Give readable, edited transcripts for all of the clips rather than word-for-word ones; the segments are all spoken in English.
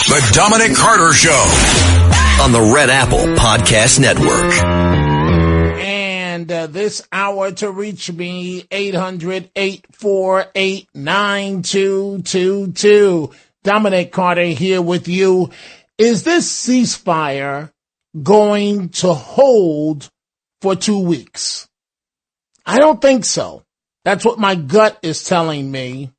The Dominic Carter Show on the Red Apple Podcast Network. And this hour to reach me, 800-848-9222. Dominic Carter here with you. Is this ceasefire going to hold for 2 weeks? I don't think so. That's what my gut is telling me.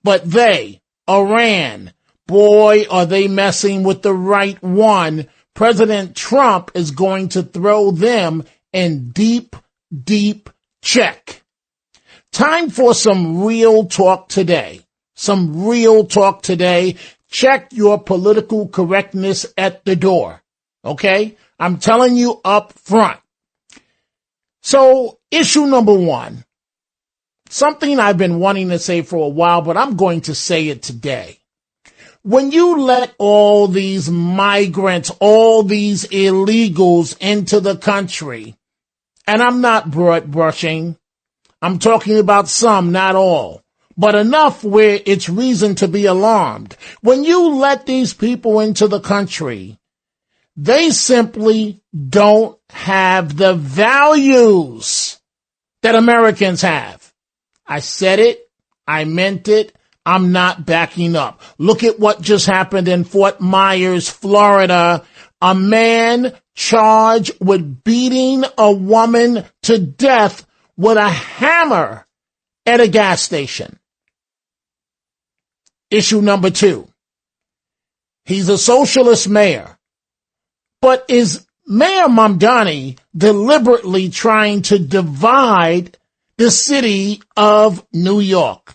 But they, Iran, boy, are they messing with the right one. President Trump is going to throw them in deep, deep check. Time for some real talk today. Some real talk today. Check your political correctness at the door. Okay? I'm telling you up front. So, issue number one. Something I've been wanting to say for a while, but I'm going to say it today. When you let all these migrants, all these illegals into the country, and I'm not broad brushing, I'm talking about some, not all, but enough where it's reason to be alarmed. When you let these people into the country, they simply don't have the values that Americans have. I said it. I meant it. I'm not backing up. Look at what just happened in Fort Myers, Florida. A man charged with beating a woman to death with a hammer at a gas station. Issue number two. He's a socialist mayor. But is Mayor Mamdani deliberately trying to divide the city of New York?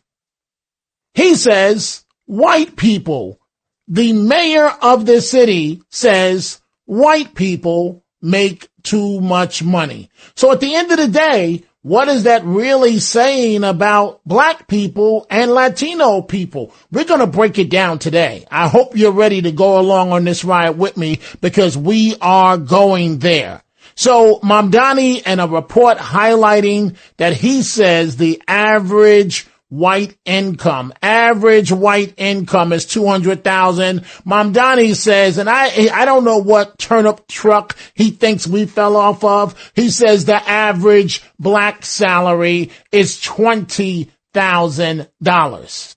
He says white people. The mayor of the city says white people make too much money. So at the end of the day, what is that really saying about black people and Latino people? We're going to break it down today. I hope you're ready to go along on this ride with me because we are going there. So Mamdani and a report highlighting that he says the average white income is 200,000. Mamdani says, and I don't know what turnip truck he thinks we fell off of. He says the average black salary is $20,000.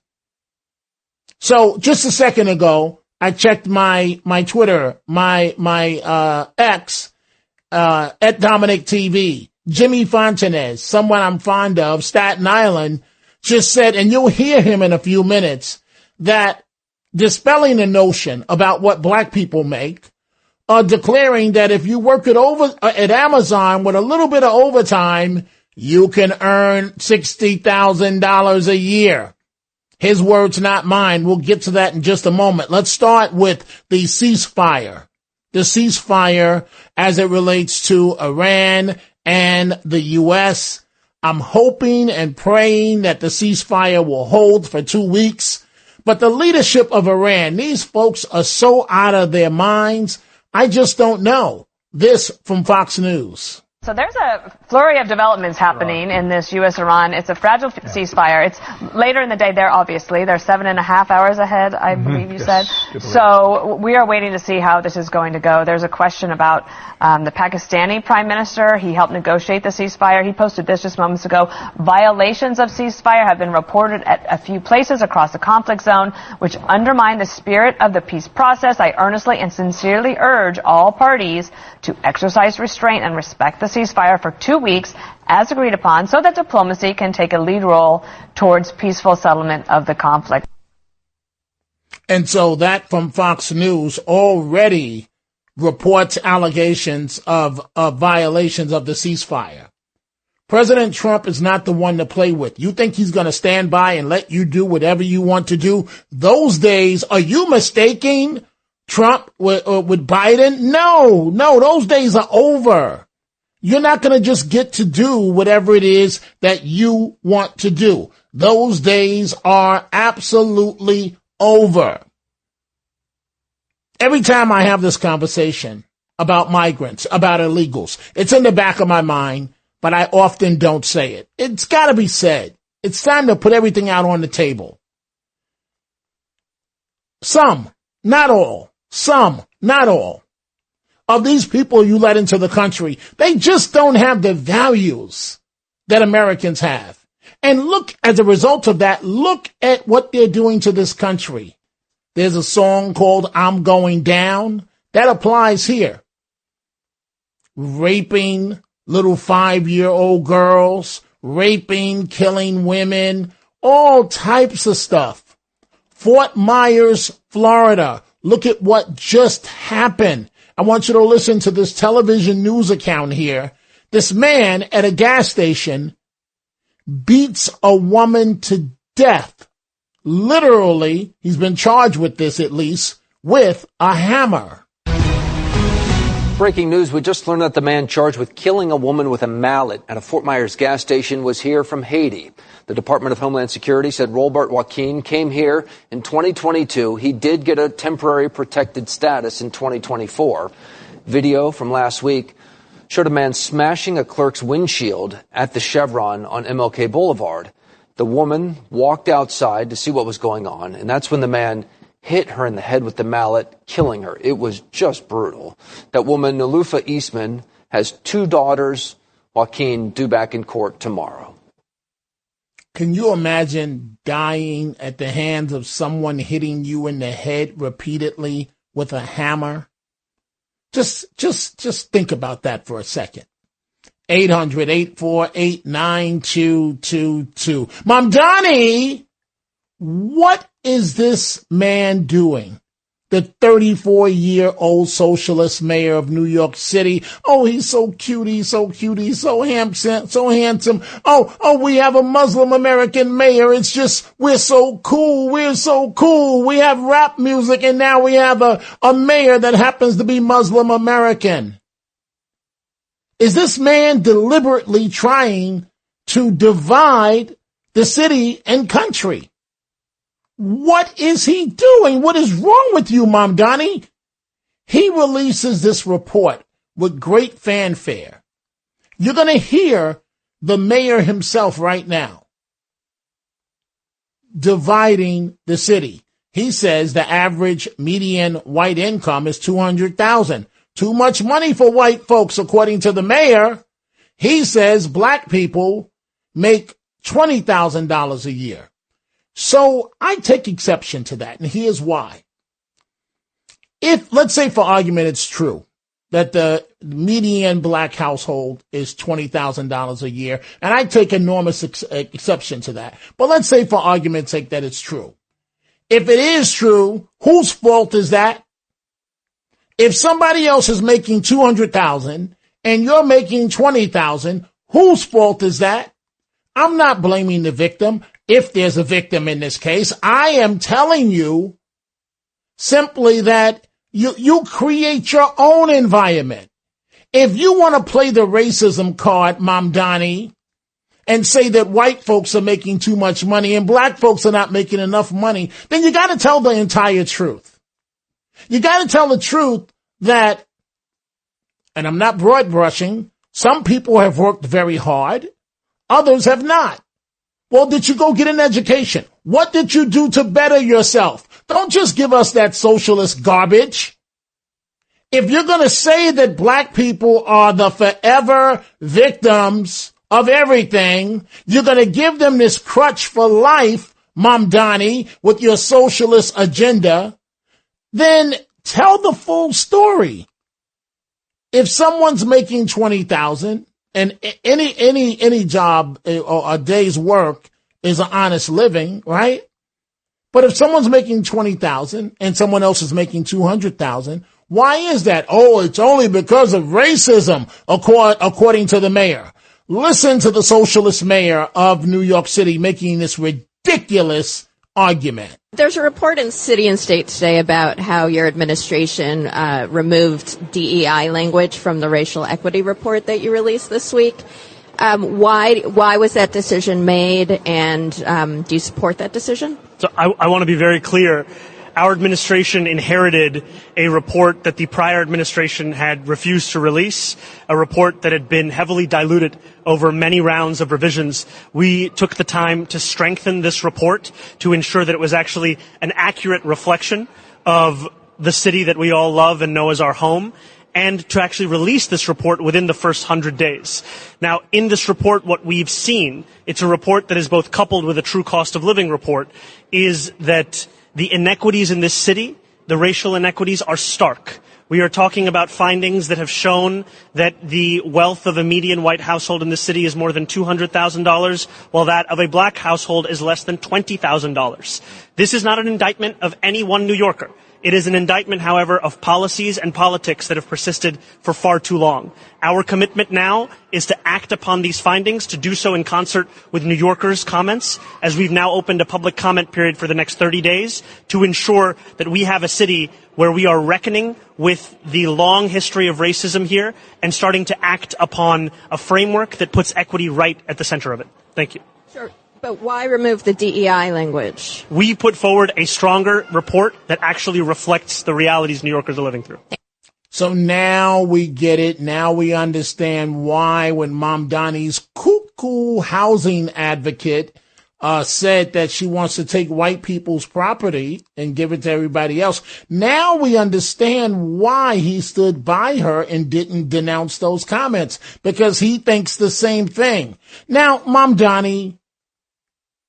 So just a second ago, I checked my Twitter, my X, at Dominic TV. Jimmy Fontanez, someone I'm fond of, Staten Island, just said, and you'll hear him in a few minutes, that dispelling the notion about what black people make, declaring that if you work at Amazon with a little bit of overtime, you can earn $60,000 a year. His words, not mine. We'll get to that in just a moment. Let's start with the ceasefire. The ceasefire as it relates to Iran and the U.S. I'm hoping and praying that the ceasefire will hold for 2 weeks. But the leadership of Iran, these folks are so out of their minds. I just don't know. This from Fox News. So there's a flurry of developments happening in this U.S.-Iran. It's a fragile ceasefire. It's later in the day there, obviously. They're 7.5 hours ahead, I believe you said. So we are waiting to see how this is going to go. There's a question about the Pakistani prime minister. He helped negotiate the ceasefire. He posted this just moments ago. Violations of ceasefire have been reported at a few places across the conflict zone, which undermine the spirit of the peace process. I earnestly and sincerely urge all parties to exercise restraint and respect the ceasefire for 2 weeks as agreed upon so that diplomacy can take a lead role towards peaceful settlement of the conflict. And so that from Fox News already reports allegations of violations of the ceasefire. President Trump is not the one to play with. You think he's going to stand by and let you do whatever you want to do? Those days, are you mistaking Trump with Biden? No, those days are over. You're not going to just get to do whatever it is that you want to do. Those days are absolutely over. Every time I have this conversation about migrants, about illegals, it's in the back of my mind, but I often don't say it. It's got to be said. It's time to put everything out on the table. Some not all, some, not all, of these people you let into the country, they just don't have the values that Americans have. And look, as a result of that, look at what they're doing to this country. There's a song called I'm Going Down. That applies here. Raping little 5-year-old girls, raping, killing women, all types of stuff. Fort Myers, Florida. Look at what just happened. I want you to listen to this television news account here. This man at a gas station beats a woman to death. Literally, he's been charged with this at least, with a hammer. Breaking news, we just learned that the man charged with killing a woman with a mallet at a Fort Myers gas station was here from Haiti. The Department of Homeland Security said Robert Joaquin came here in 2022. He did get a temporary protected status in 2024. Video from last week showed a man smashing a clerk's windshield at the Chevron on MLK Boulevard. The woman walked outside to see what was going on, and that's when the man hit her in the head with the mallet, killing her. It was just brutal. That woman, Nalufa Eastman, has 2 daughters. Joaquin due back in court tomorrow. Can you imagine dying at the hands of someone hitting you in the head repeatedly with a hammer? Just think about that for a second. 800-848-9222. Mom Donnie, what is this man doing? The 34-year-old socialist mayor of New York City. Oh, he's so cute. He's so cute. He's so handsome. Oh, we have a Muslim American mayor. It's just, we're so cool. We're so cool. We have rap music, and now we have a mayor that happens to be Muslim American. Is this man deliberately trying to divide the city and country? What is he doing? What is wrong with you, Mom Donnie? He releases this report with great fanfare. You're going to hear the mayor himself right now dividing the city. He says the average median white income is $200,000. Too much money for white folks, according to the mayor. He says black people make $20,000 a year. So I take exception to that, and here's why. If, let's say for argument, it's true that the median black household is $20,000 a year, and I take enormous exception to that. But let's say for argument's sake that it's true. If it is true, whose fault is that? If somebody else is making $200,000 and you're making $20,000, whose fault is that? I'm not blaming the victim. If there's a victim in this case, I am telling you simply that you create your own environment. If you want to play the racism card, Mom Donnie, and say that white folks are making too much money and black folks are not making enough money, then you got to tell the entire truth. You got to tell the truth that, and I'm not broad brushing, some people have worked very hard, others have not. Well, did you go get an education? What did you do to better yourself? Don't just give us that socialist garbage. If you're going to say that black people are the forever victims of everything, you're going to give them this crutch for life, Mom Donnie, with your socialist agenda, then tell the full story. If someone's making $20,000, and any job or a day's work is an honest living, right? But if someone's making $20,000 and someone else is making $200,000, why is that? Oh, it's only because of racism, according to the mayor. Listen to the socialist mayor of New York City making this ridiculous argument. There's a report in City and State today about how your administration removed DEI language from the racial equity report that you released this week. Why was that decision made, and do you support that decision? So I want to be very clear. Our administration inherited a report that the prior administration had refused to release, a report that had been heavily diluted over many rounds of revisions. We took the time to strengthen this report to ensure that it was actually an accurate reflection of the city that we all love and know as our home, and to actually release this report within the first 100 days. Now, in this report, what we've seen, it's a report that is both coupled with a true cost of living report, is that the inequities in this city, the racial inequities, are stark. We are talking about findings that have shown that the wealth of a median white household in this city is more than $200,000, while that of a black household is less than $20,000. This is not an indictment of any one New Yorker. It is an indictment, however, of policies and politics that have persisted for far too long. Our commitment now is to act upon these findings, to do so in concert with New Yorkers' comments, as we've now opened a public comment period for the next 30 days to ensure that we have a city where we are reckoning with the long history of racism here and starting to act upon a framework that puts equity right at the center of it. Thank you. Sure. But why remove the DEI language? We put forward a stronger report that actually reflects the realities New Yorkers are living through. So now we get it. Now we understand why when Mom Donnie's cuckoo housing advocate said that she wants to take white people's property and give it to everybody else. Now we understand why he stood by her and didn't denounce those comments, because he thinks the same thing. Now, Mom Donnie,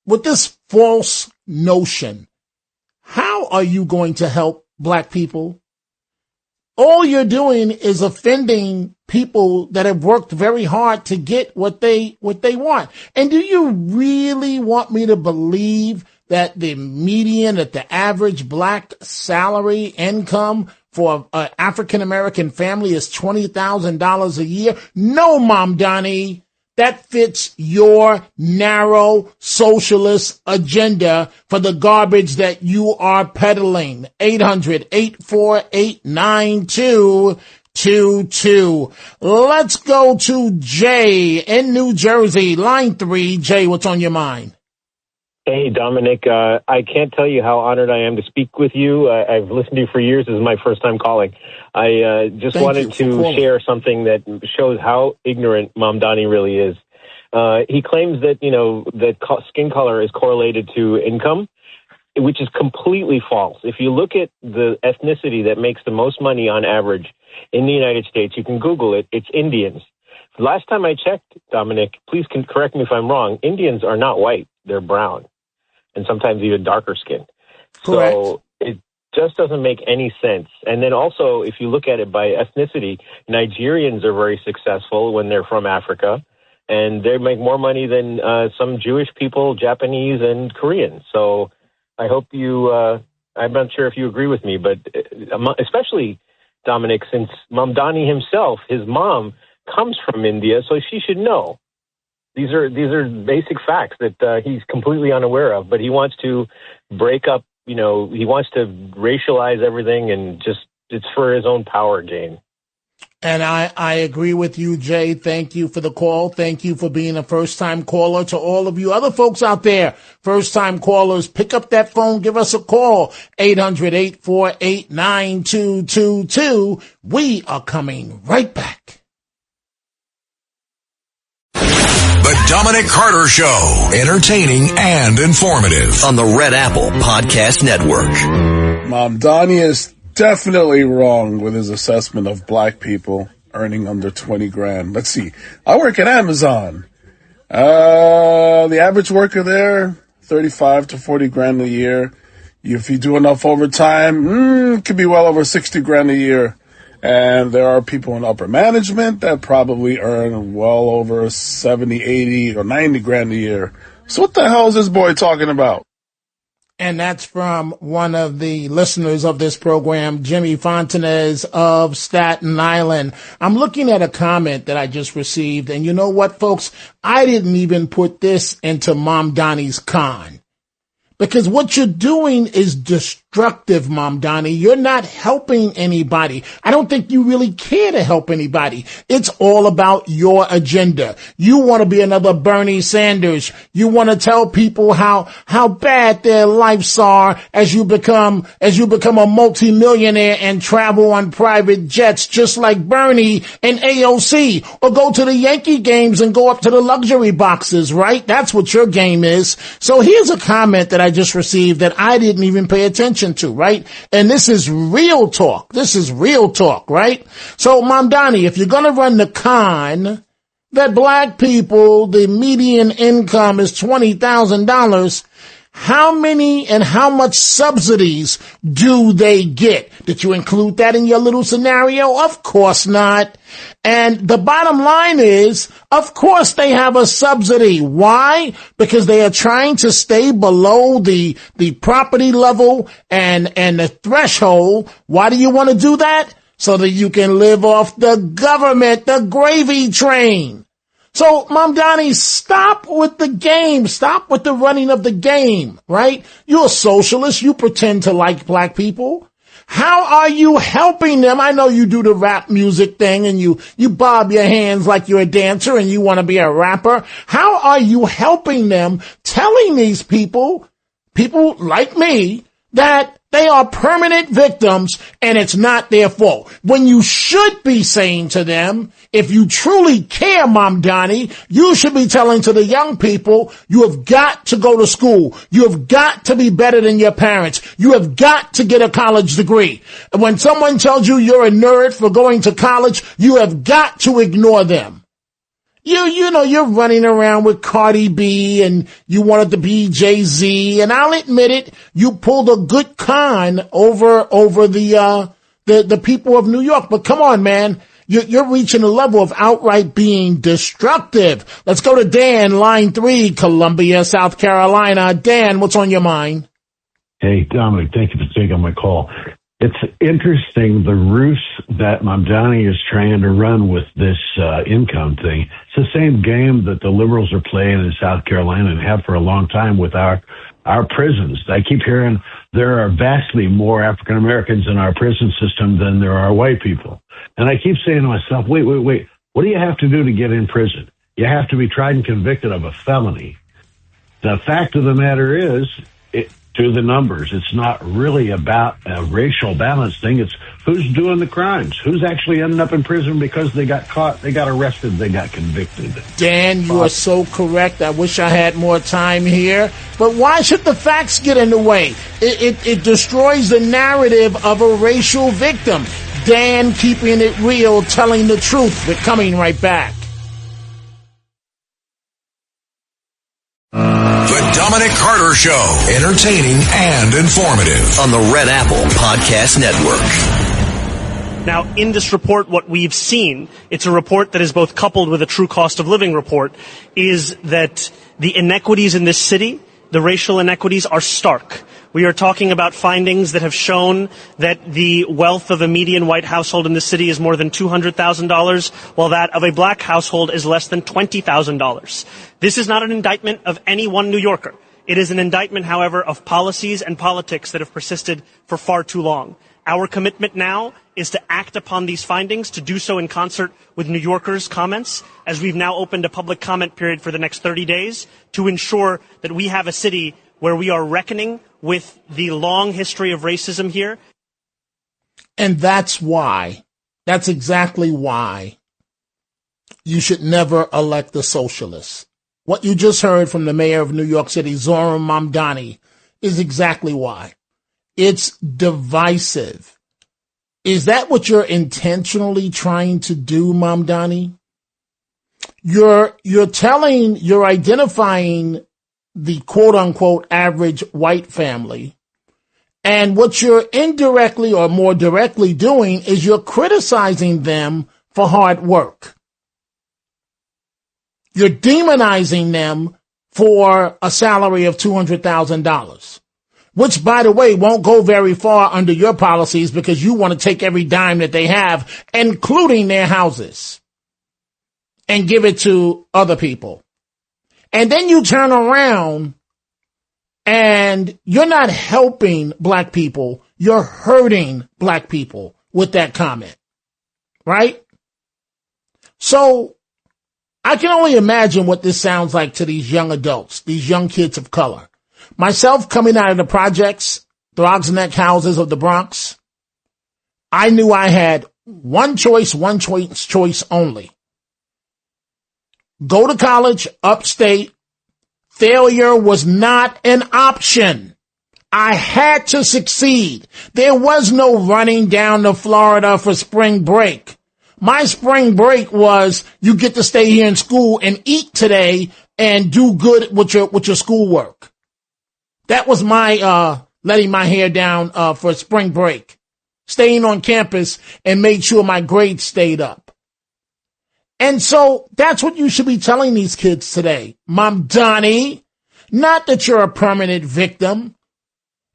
with this false notion, how are you going to help black people? All you're doing is offending people that have worked very hard to get what they want. And do you really want me to believe that the median, that the average black salary income for an African-American family is $20,000 a year? No, Mom Donnie. That fits your narrow socialist agenda for the garbage that you are peddling. 800-848-9222. Let's go to Jay in New Jersey. Line 3. Jay, what's on your mind? Hey, Dominic. I can't tell you how honored I am to speak with you. I've listened to you for years. This is my first time calling. I just wanted to share something that shows how ignorant Mom Donnie really is. He claims that, that skin color is correlated to income, which is completely false. If you look at the ethnicity that makes the most money on average in the United States, you can Google it. It's Indians. Last time I checked, Dominic, please correct me if I'm wrong, Indians are not white. They're brown, and sometimes even darker skin. Correct. So it just doesn't make any sense. And then also, if you look at it by ethnicity, Nigerians are very successful when they're from Africa, and they make more money than some Jewish people, Japanese, and Koreans. So I hope you, I'm not sure if you agree with me, but especially, Dominic, since Mom Donnie himself, his mom, comes from India, so she should know. These are basic facts that he's completely unaware of, but he wants to break up, he wants to racialize everything, and just it's for his own power gain. And I agree with you, Jay. Thank you for the call. Thank you for being a first-time caller. To all of you other folks out there, first-time callers, pick up that phone, give us a call, 800-848-9222. We are coming right back. The Dominic Carter Show. Entertaining and informative on the Red Apple Podcast Network. Mom Donnie is definitely wrong with his assessment of black people earning under 20 grand. Let's see. I work at Amazon. The average worker there, 35 to 40 grand a year. If you do enough overtime, it could be well over 60 grand a year. And there are people in upper management that probably earn well over 70, 80, or 90 grand a year. So what the hell is this boy talking about? And that's from one of the listeners of this program, Jimmy Fontanez of Staten Island. I'm looking at a comment that I just received. And you know what, folks? I didn't even put this into Mom Donnie's con. Because what you're doing is destructive, Mom Donnie. You're not helping anybody. I don't think you really care to help anybody. It's all about your agenda. You want to be another Bernie Sanders. You want to tell people how bad their lives are as you become a multimillionaire and travel on private jets just like Bernie and AOC, or go to the Yankee games and go up to the luxury boxes, right? That's what your game is. So here's a comment that I just received that I didn't even pay attention attention to, right? And this is real talk. This is real talk, right? So, Mamdani, if you're going to run the con that black people, the median income is $20,000, how many and how much subsidies do they get? Did you include that in your little scenario? Of course not. And the bottom line is, of course they have a subsidy. Why? Because they are trying to stay below the property level and the threshold. Why do you want to do that? So that you can live off the government, the gravy train. So, Mamdani, stop with the game. Stop with the running of the game, right? You're a socialist. You pretend to like black people. How are you helping them? I know you do the rap music thing and you bob your hands like you're a dancer and you want to be a rapper. How are you helping them, telling these people like me, that they are permanent victims and it's not their fault? When you should be saying to them, if you truly care, Mamdani, you should be telling to the young people, you have got to go to school. You have got to be better than your parents. You have got to get a college degree. And when someone tells you you're a nerd for going to college, you have got to ignore them. You know, you're running around with Cardi B and you wanted to be Jay-Z, and I'll admit it, you pulled a good con over the people of New York. But come on, man. You're reaching a level of outright being destructive. Let's go to Dan, line 3, Columbia, South Carolina. Dan, what's on your mind? Hey, Dominic, thank you for taking my call. It's interesting, the ruse that Mamdani is trying to run with this income thing. It's the same game that the liberals are playing in South Carolina and have for a long time with our prisons. I keep hearing there are vastly more African Americans in our prison system than there are white people. And I keep saying to myself, wait. What do you have to do to get in prison? You have to be tried and convicted of a felony. The fact of the matter is, to the numbers, it's not really about a racial balance thing. It's who's doing the crimes, who's actually ending up in prison because they got caught, they got arrested, they got convicted. Dan, you are so correct. I wish I had more time here. But why should the facts get in the way? It destroys the narrative of a racial victim. Dan, keeping it real, telling the truth. We're coming right back. The Dominic Carter Show, entertaining and informative on the Red Apple Podcast Network. Now, in this report, what we've seen, it's a report that is both coupled with a true cost of living report, is that the inequities in this city, the racial inequities, are stark. We are talking about findings that have shown that the wealth of a median white household in the city is more than $200,000, while that of a black household is less than $20,000. This is not an indictment of any one New Yorker. It is an indictment, however, of policies and politics that have persisted for far too long. Our commitment now is to act upon these findings, to do so in concert with New Yorkers' comments, as we've now opened a public comment period for the next 30 days to ensure that we have a city where we are reckoning with the long history of racism here. And that's exactly why you should never elect a socialist. What you just heard from the mayor of New York City, Zohran Mamdani, is exactly why. It's divisive. Is that what you're intentionally trying to do, Mamdani? You're identifying the quote-unquote average white family, and what you're indirectly or more directly doing is you're criticizing them for hard work. You're demonizing them for a salary of $200,000, which, by the way, won't go very far under your policies because you want to take every dime that they have, including their houses, and give it to other people. And then you turn around and you're not helping black people. You're hurting black people with that comment, right? So I can only imagine what this sounds like to these young adults, these young kids of color. Myself, coming out of the projects, Throgs Neck houses of the Bronx, I knew I had one choice only. Go to college upstate. Failure was not an option. I had to succeed. There was no running down to Florida for spring break. My spring break was you get to stay here in school and eat today and do good with your schoolwork. That was my letting my hair down for spring break. Staying on campus and made sure my grades stayed up. And so that's what you should be telling these kids today. Mom Donnie, not that you're a permanent victim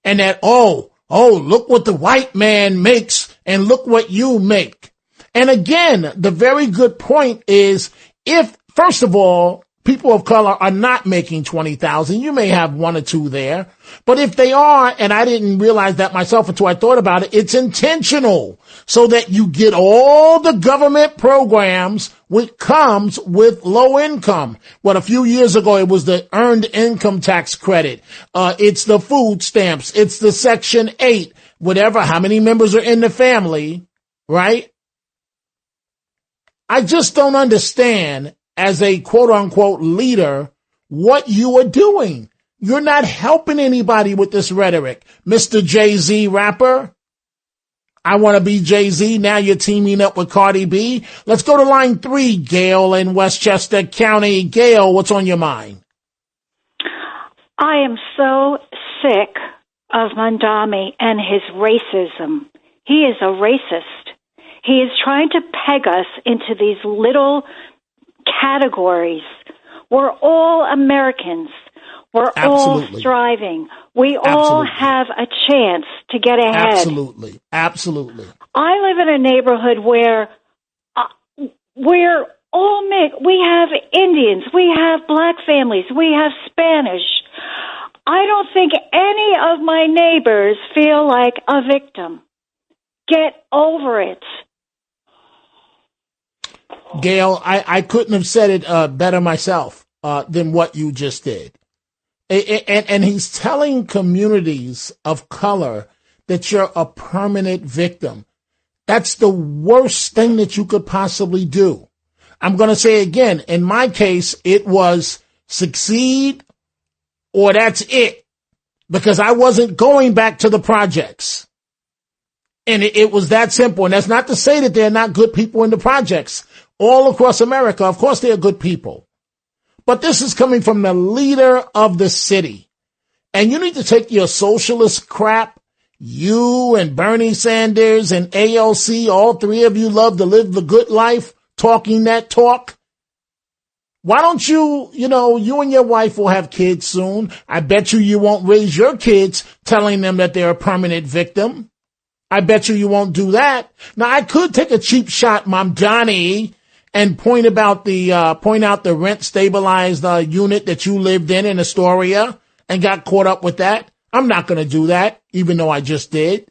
and that, oh, look what the white man makes and look what you make. And again, the very good point is if, first of all, people of color are not making 20,000, you may have one or two there. But if they are, and I didn't realize that myself until I thought about it, it's intentional so that you get all the government programs which comes with low income. What a few years ago, it was the earned income tax credit. It's the food stamps. It's the Section 8, whatever, how many members are in the family, right? I just don't understand as a quote unquote leader what you are doing. You're not helping anybody with this rhetoric. Mr. Jay-Z rapper, I want to be Jay-Z. Now you're teaming up with Cardi B. Let's go to line 3, Gail in Westchester County. Gail, what's on your mind? I am so sick of Mandami and his racism. He is a racist. He is trying to peg us into these little categories. We're all Americans. We're Absolutely. all striving. We Absolutely. all have a chance to get ahead. Absolutely. Absolutely. I live in a neighborhood where we're all mixed. We have Indians. We have black families. We have Spanish. I don't think any of my neighbors feel like a victim. Get over it. Gail, I couldn't have said it better myself than what you just did. And he's telling communities of color that you're a permanent victim. That's the worst thing that you could possibly do. I'm going to say again, in my case, it was succeed or that's it, because I wasn't going back to the projects. And it was that simple. And that's not to say that they're not good people in the projects. All across America, of course, they are good people. But this is coming from the leader of the city. And you need to take your socialist crap. You and Bernie Sanders and AOC, all three of you love to live the good life, talking that talk. Why don't you and your wife will have kids soon. I bet you won't raise your kids telling them that they're a permanent victim. I bet you won't do that. Now, I could take a cheap shot, Mom Johnny, and point out the rent stabilized unit that you lived in Astoria and got caught up with that. I'm not going to do that, even though I just did.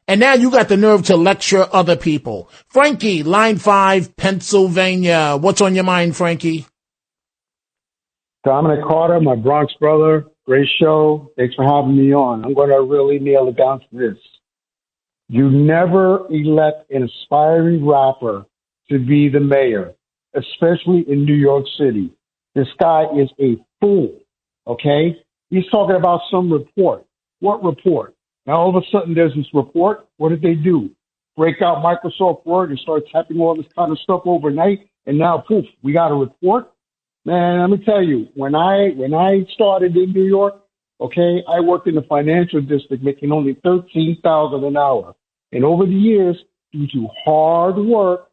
And now you got the nerve to lecture other people. Frankie, line 5, Pennsylvania. What's on your mind, Frankie? Dominic Carter, my Bronx brother. Great show. Thanks for having me on. I'm going to really nail it down to this. You never elect an aspiring rapper to be the mayor, especially in New York City. This guy is a fool, okay? He's talking about some report. What report? Now, all of a sudden, there's this report. What did they do? Break out Microsoft Word and start typing all this kind of stuff overnight, and now, poof, we got a report? Man, let me tell you, when I started in New York, okay, I worked in the financial district making only $13,000 an hour. And over the years, due to hard work,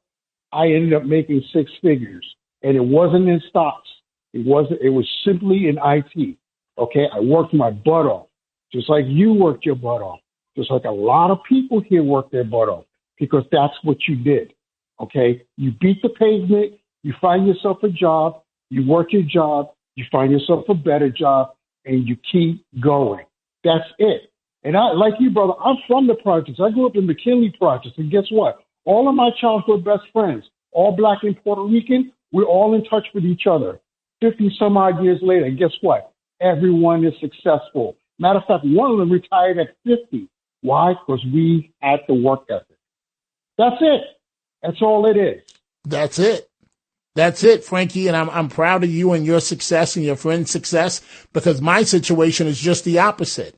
I ended up making 6 figures. And it wasn't in stocks. It was simply in IT. Okay, I worked my butt off, just like you worked your butt off, just like a lot of people here work their butt off, because that's what you did. Okay, you beat the pavement, you find yourself a job, you work your job, you find yourself a better job, and you keep going. That's it. And I, like you, brother, I'm from the projects. I grew up in McKinley projects, and guess what? All of my childhood best friends, all black and Puerto Rican, we're all in touch with each other. 50 some odd years later, and guess what? Everyone is successful. Matter of fact, one of them retired at 50. Why? Because we had the work ethic. That's it. That's all it is. That's it. That's it, Frankie. And I'm proud of you and your success and your friend's success, because my situation is just the opposite.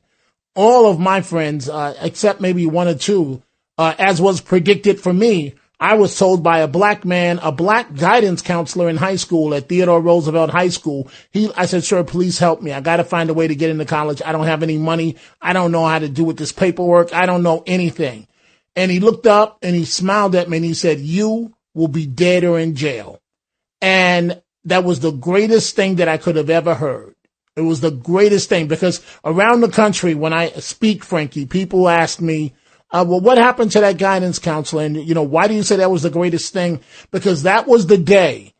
all of my friends, except maybe one or two, as was predicted for me, I was told by a black man, a black guidance counselor in high school at Theodore Roosevelt High School. I said, sir, please help me. I got to find a way to get into college. I don't have any money. I don't know how to do with this paperwork. I don't know anything. And he looked up and he smiled at me and he said, you will be dead or in jail. And that was the greatest thing that I could have ever heard. It was the greatest thing because around the country, when I speak, Frankie, people ask me, well, what happened to that guidance counselor? And, why do you say that was the greatest thing? Because that was the day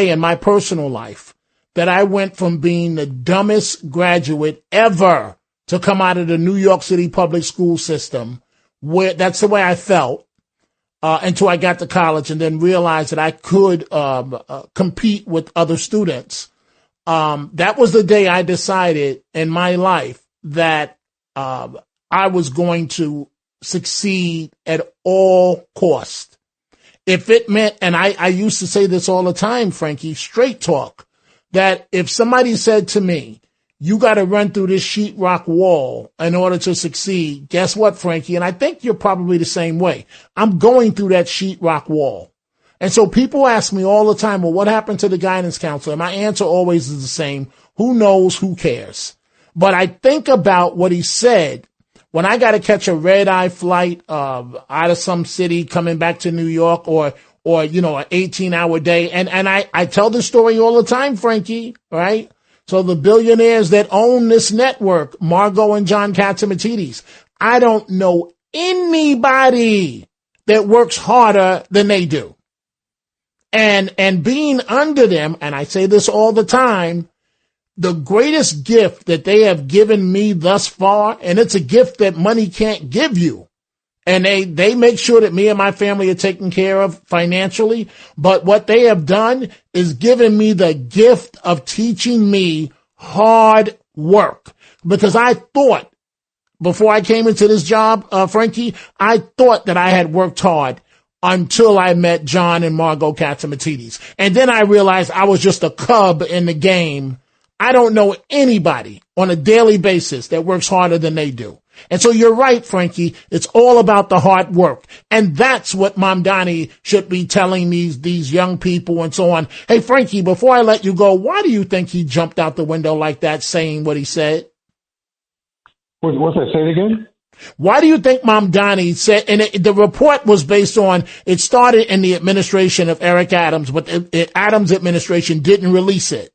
in my personal life that I went from being the dumbest graduate ever to come out of the New York City public school system, where that's the way I felt, until I got to college and then realized that I could compete with other students. That was the day I decided in my life that I was going to succeed at all costs. If it meant, and I used to say this all the time, Frankie, straight talk, that if somebody said to me, you got to run through this sheetrock wall in order to succeed, guess what, Frankie? And I think you're probably the same way. I'm going through that sheetrock wall. And so people ask me all the time, well, what happened to the guidance counselor? And my answer always is the same. Who knows? Who cares? But I think about what he said. When I got to catch a red-eye flight out of some city coming back to New York or an 18-hour day, and I tell this story all the time, Frankie, right? So the billionaires that own this network, Margot and John Catsimatidis, I don't know anybody that works harder than they do. And being under them, and I say this all the time, the greatest gift that they have given me thus far, and it's a gift that money can't give you. And they make sure that me and my family are taken care of financially. But what they have done is given me the gift of teaching me hard work. Because I thought, before I came into this job, Frankie, I thought that I had worked hard until I met John and Margot Catsimatidis. And then I realized I was just a cub in the game. I don't know anybody on a daily basis that works harder than they do. And so you're right, Frankie. It's all about the hard work. And that's what Mamdani should be telling these young people and so on. Hey, Frankie, before I let you go, why do you think he jumped out the window like that saying what he said? What's that? Say it again? Why do you think Mamdani said, and the report was based on, it started in the administration of Eric Adams, but the Adams administration didn't release it.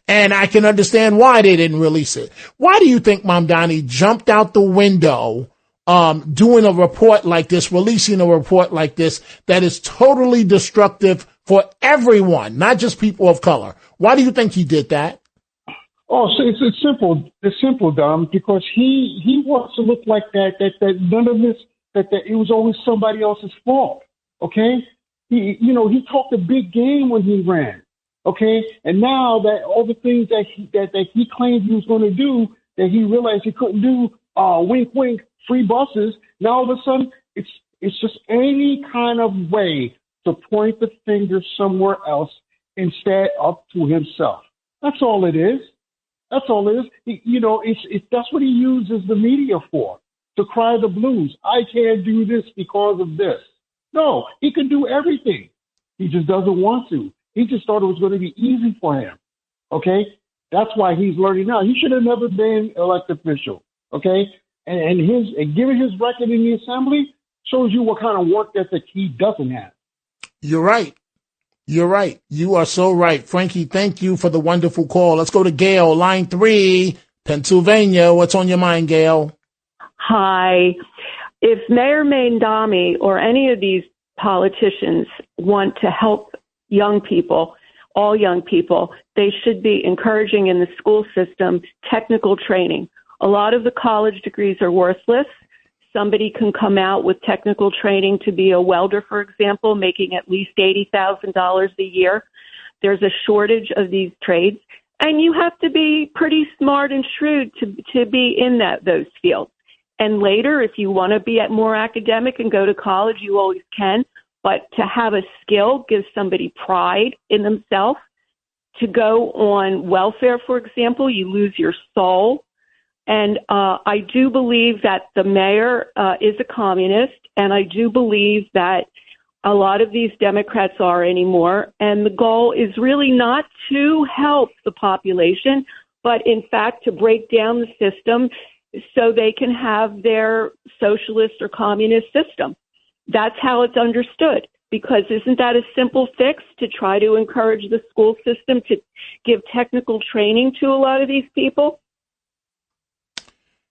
And I can understand why they didn't release it. Why do you think Mamdani jumped out the window, doing a report like this, releasing a report like this that is totally destructive for everyone, not just people of color? Why do you think he did that? Oh, so it's simple. It's simple, Dom, because he wants to look like that none of this, that it was always somebody else's fault. Okay? He talked a big game when he ran. Okay, and now that all the things that he claimed he was going to do, that he realized he couldn't do, wink, wink, free buses. Now all of a sudden, it's just any kind of way to point the finger somewhere else instead of to himself. That's all it is. That's all it is. That's what he uses the media for, to cry the blues. I can't do this because of this. No, he can do everything. He just doesn't want to. He just thought it was going to be easy for him, okay? That's why he's learning now. He should have never been elected official, okay? And given his record in the assembly shows you what kind of work ethic he doesn't have. You're right. You're right. You are so right. Frankie, thank you for the wonderful call. Let's go to Gail, line 3, Pennsylvania. What's on your mind, Gail? Hi. If Mayor Mamdani or any of these politicians want to help young people, all young people, they should be encouraging in the school system technical training. A lot of the college degrees are worthless. Somebody can come out with technical training to be a welder, for example, making at least $80,000 a year. There's a shortage of these trades, and you have to be pretty smart and shrewd to be in those fields. And later, if you want to be more academic and go to college, you always can. But to have a skill gives somebody pride in themselves. To go on welfare, for example, you lose your soul. And I do believe that the mayor is a communist, and I do believe that a lot of these Democrats are anymore. And the goal is really not to help the population, but in fact to break down the system so they can have their socialist or communist system. That's how it's understood. Because isn't that a simple fix to try to encourage the school system to give technical training to a lot of these people?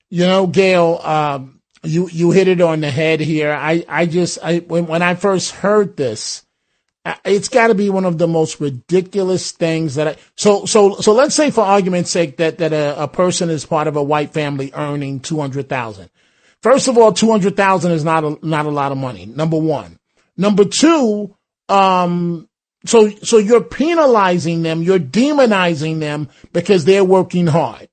You know, Gail, you hit it on the head here. When I first heard this, it's got to be one of the most ridiculous things so let's say, for argument's sake, that a person is part of a white family earning $200,000. First of all, $200,000 is not a lot of money. Number one. Number two, so you're penalizing them, you're demonizing them because they're working hard.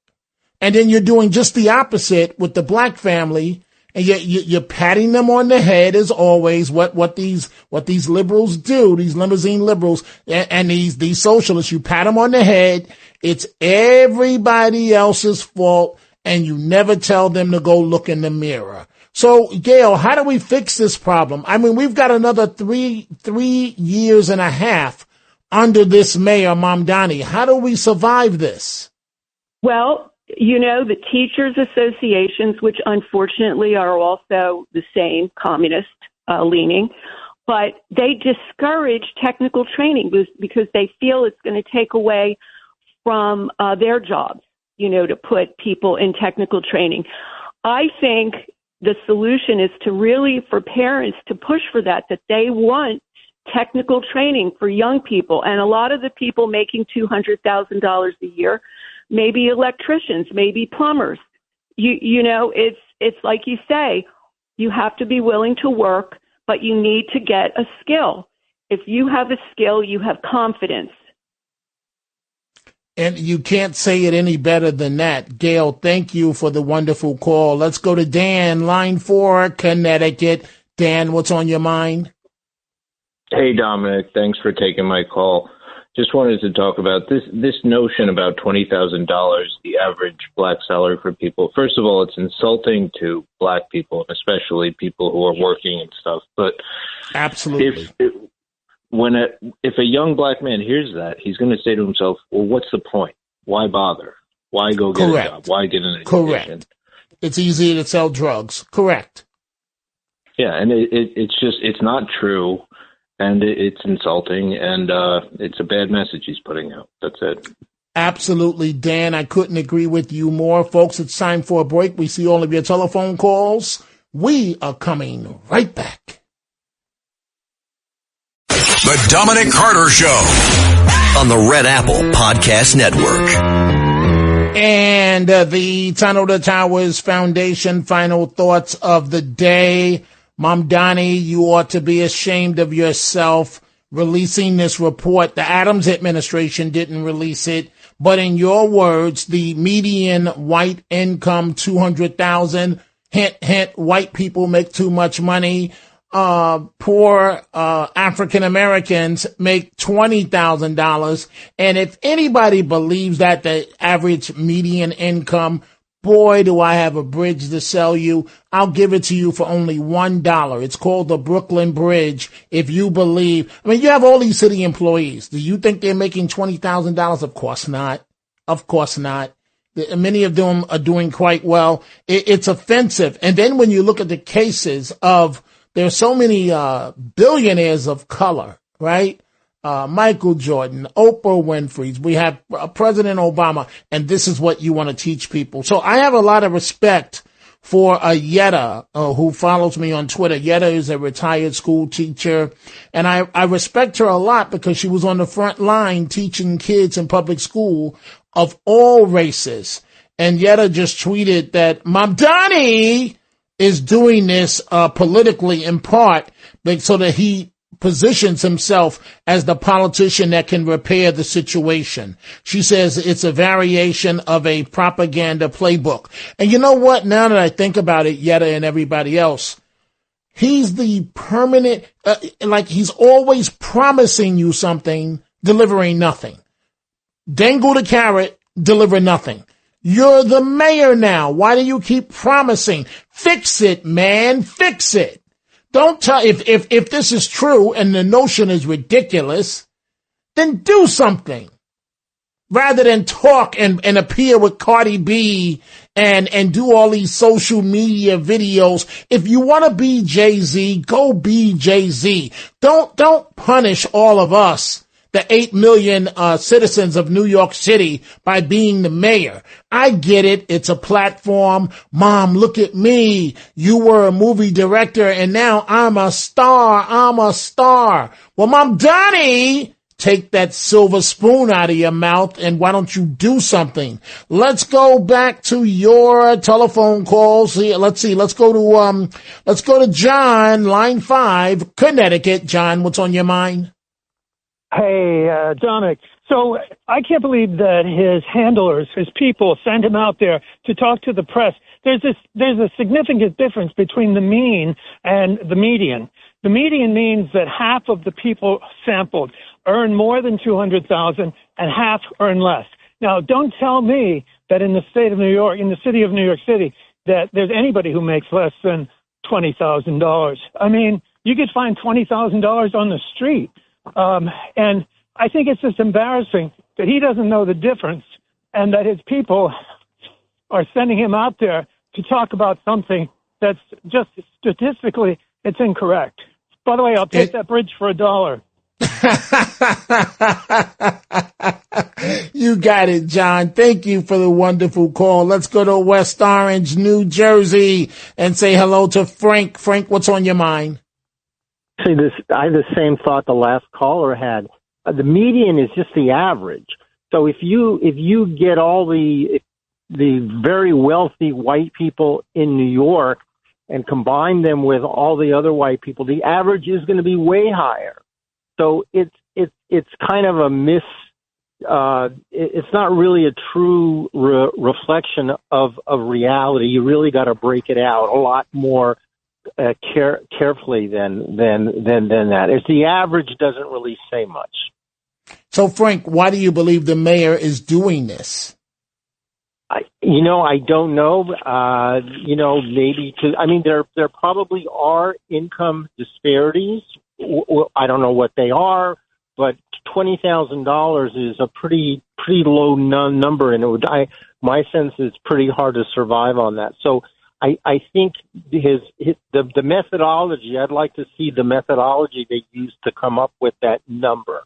And then you're doing just the opposite with the black family, and you're patting them on the head as always, what these liberals do, these limousine liberals and these socialists. You pat them on the head. It's everybody else's fault, and you never tell them to go look in the mirror. So, Gail, how do we fix this problem? I mean, we've got another three years and a half under this mayor, Mamdani. How do we survive this? Well, you know, the teachers' associations, which unfortunately are also the same communist leaning, but they discourage technical training because they feel it's going to take away from their jobs, you know, to put people in technical training. I think the solution is to really, for parents, to push for that they want technical training for young people. And a lot of the people making $200,000 a year, maybe electricians, maybe plumbers. You know, it's like you say, you have to be willing to work, but you need to get a skill. If you have a skill, you have confidence. And you can't say it any better than that. Gail, thank you for the wonderful call. Let's go to Dan, line 4, Connecticut. Dan, what's on your mind? Hey, Dominic. Thanks for taking my call. Just wanted to talk about this notion about $20,000, the average black salary for people. First of all, it's insulting to black people, especially people who are working and stuff. But absolutely. If a young black man hears that, he's going to say to himself, well, what's the point? Why bother? Why go get a job? Why get an education? Correct. It's easy to sell drugs. Correct. Yeah, and it's not true, and it's insulting, and it's a bad message he's putting out. That's it. Absolutely, Dan. I couldn't agree with you more. Folks, it's time for a break. We see all of your telephone calls. We are coming right back. The Dominic Carter Show on the Red Apple Podcast Network. And the Tunnel to Towers Foundation final thoughts of the day. Mamdani, you ought to be ashamed of yourself releasing this report. The Adams administration didn't release it, but in your words, the median white income, $200,000. Hint, hint, white people make too much money. Poor African Americans make $20,000. And if anybody believes that the average median income, boy, do I have a bridge to sell you. I'll give it to you for only $1. It's called the Brooklyn Bridge. If you believe, I mean, you have all these city employees. Do you think they're making $20,000? Of course not. Of course not. Many of them are doing quite well. It's offensive. And then when you look at the cases of, there's so many billionaires of color, right? Michael Jordan, Oprah Winfrey. We have President Obama, and this is what you want to teach people. So I have a lot of respect for Yetta, who follows me on Twitter. Yetta is a retired school teacher, and I respect her a lot because she was on the front line teaching kids in public school of all races. And Yetta just tweeted that Mamdani is doing this politically in part so that he positions himself as the politician that can repair the situation. She says it's a variation of a propaganda playbook. And you know what? Now that I think about it, Yetta and everybody else, he's the permanent, like he's always promising you something, delivering nothing. Dangle the carrot, deliver nothing. You're the mayor now. Why do you keep promising? Fix it, man. Fix it. Don't tell, if this is true and the notion is ridiculous, then do something. Rather than talk and appear with Cardi B and do all these social media videos. If you want to be Jay-Z, go be Jay-Z. Don't punish all of us, the 8 million citizens of New York City, by being the mayor. I get it. It's a platform. Mom, look at me. You were a movie director and now I'm a star. I'm a star. Well, Mom Donnie, take that silver spoon out of your mouth and why don't you do something? Let's go back to your telephone calls. Let's see. Let's go to John, line 5, Connecticut. John, what's on your mind? Hey, Dominic. So I can't believe that his handlers, his people, send him out there to talk to the press. There's a significant difference between the mean and the median. The median means that half of the people sampled earn more than $200,000 and half earn less. Now, don't tell me that in the state of New York, in the city of New York City, that there's anybody who makes less than $20,000. I mean, you could find $20,000 on the street. And I think it's just embarrassing that he doesn't know the difference and that his people are sending him out there to talk about something that's just statistically, it's incorrect. By the way, I'll take that bridge for $1. You got it, John. Thank you for the wonderful call. Let's go to West Orange, New Jersey, and say hello to Frank. Frank, what's on your mind? See, I have the same thought the last caller had. The median is just the average. So if you get all the very wealthy white people in New York and combine them with all the other white people, the average is going to be way higher. So it's kind of a it's not really a true reflection of reality. You really got to break it out a lot more carefully than that. It's the average doesn't really say much. So, Frank, why do you believe the mayor is doing this? I don't know. Maybe there probably are income disparities. I don't know what they are, but $20,000 is a pretty low number, and my sense is pretty hard to survive on that. So I think the methodology. I'd like to see the methodology they used to come up with that number,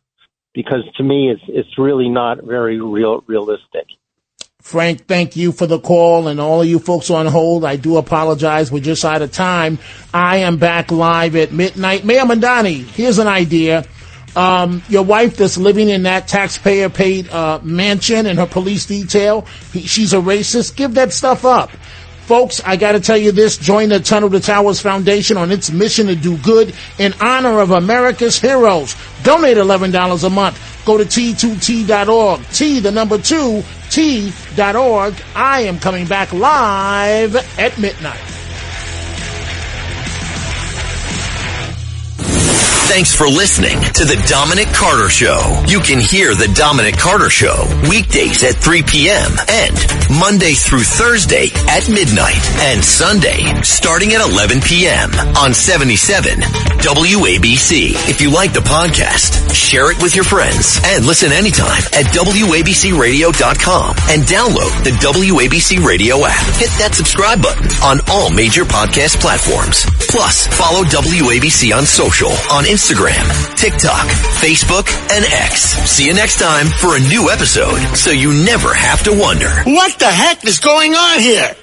because to me it's really not very realistic. Frank, thank you for the call, and all of you folks on hold, I do apologize. We're just out of time. I am back live at midnight. Mayor Mandani, here's an idea. Your wife that's living in that taxpayer-paid mansion and her police detail, she's a racist. Give that stuff up. Folks, I got to tell you this. Join the Tunnel to Towers Foundation on its mission to do good in honor of America's heroes. Donate $11 a month. Go to T2T.org. T2T.org. I am coming back live at midnight. Thanks for listening to The Dominic Carter Show. You can hear The Dominic Carter Show weekdays at 3 p.m. and Monday through Thursday at midnight and Sunday starting at 11 p.m. on 77 WABC. If you like the podcast, share it with your friends and listen anytime at WABCRadio.com and download the WABC Radio app. Hit that subscribe button on all major podcast platforms. Plus, follow WABC on social on Instagram, TikTok, Facebook, and X. See you next time for a new episode, so you never have to wonder, what the heck is going on here?